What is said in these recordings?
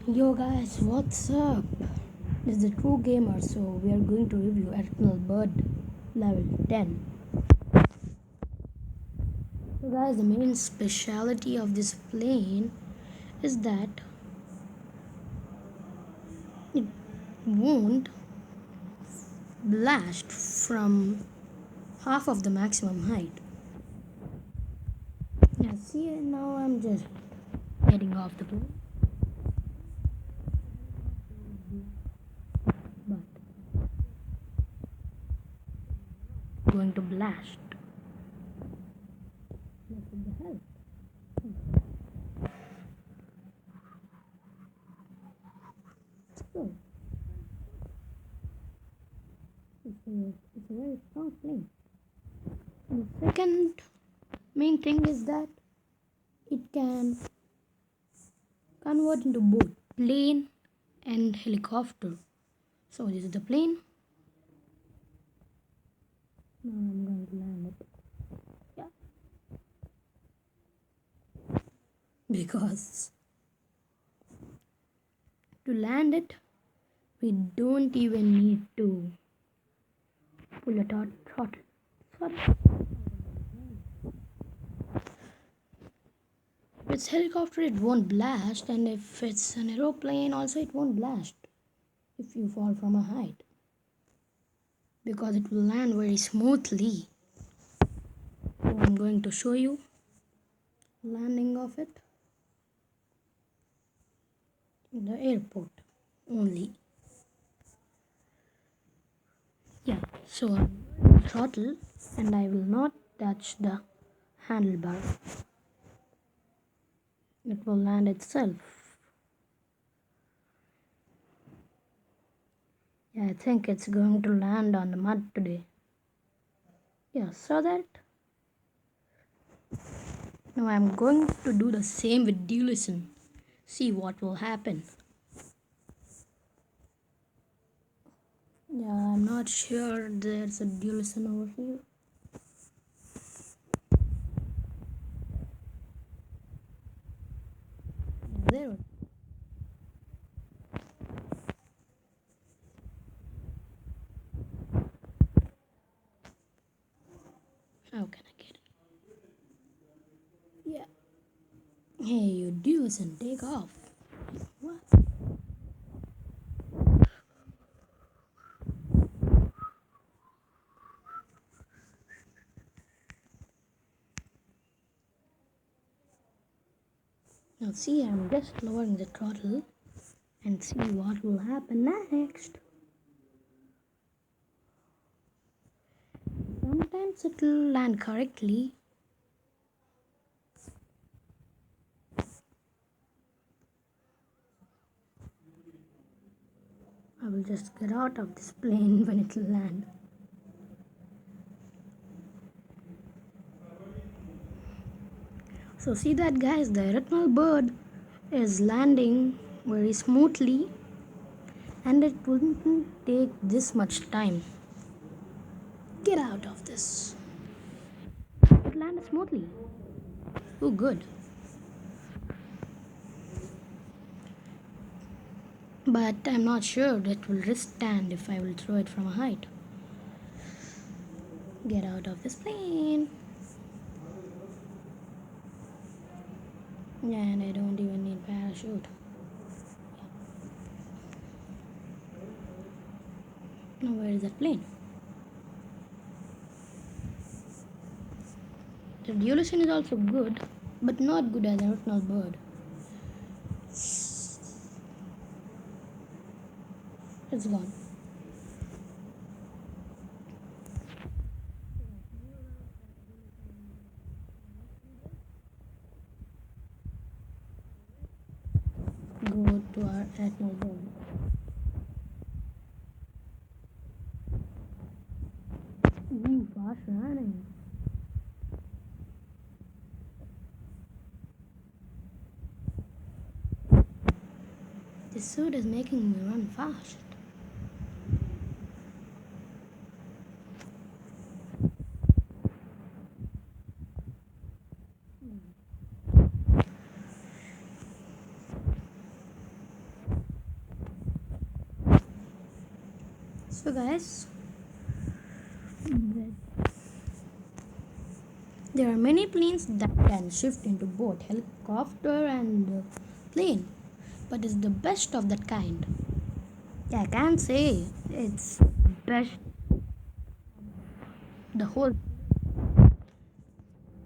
Yo guys, what's up? This is the True Gamer, so we are going to review eretnal bird level 10. So guys, the main speciality of this plane is that it won't blast from half of the maximum height. Yeah, see now I'm just getting off the plane. But going to blast. What the hell? So it's a very strong plane. And the second main thing is that it can convert into both plane and helicopter. So this is the plane. Now I'm going to land it. Yeah. Because to land it, we don't even need to pull a throttle. Sorry. If it's helicopter, it won't blast, and if it's an aeroplane, also it won't blast if you fall from a height, because it will land very smoothly. So I'm going to show you landing of it in the airport only. Yeah, so I'm throttle and I will not touch the handlebar. It will land itself. Yeah, I think it's going to land on the mud today. Yeah, saw that? Now I'm going to do the same with deulison. See what will happen. Yeah, I'm not sure there's a deulison over here. There. How can I get it? Yeah. Hey, you deulison, take off. What? Now see, I'm just lowering the throttle and see what will happen next. Sometimes it will land correctly. I will just get out of this plane when it will land. So see that guys, the eretnal bird is landing very smoothly and it wouldn't take this much time. Get out of this. It landed smoothly. Oh good. But I'm not sure that will withstand if I will throw it from a height. Get out of this plane. And I don't even need parachute. Now where is that plane? The deulison is also good, but not good as an eretnal bird. It's gone. Go to our eretnal bird. Ooh, fast running. This suit is making me run fast. So guys, there are many planes that can shift into both helicopter and plane, but it's the best of that kind. Yeah, I can't say it's best the whole,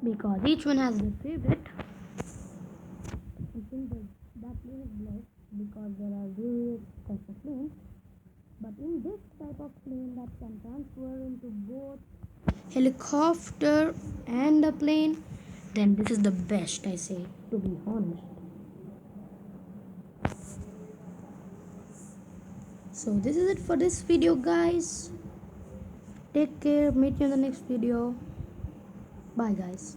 because each one has their favorite. I think that plane is blessed because there are various types of planes. But in this type of plane that can transfer into both helicopter and a plane, then this is the best, I say, to be honest. So this is it for this video, guys. Take care. Meet you in the next video. Bye, guys.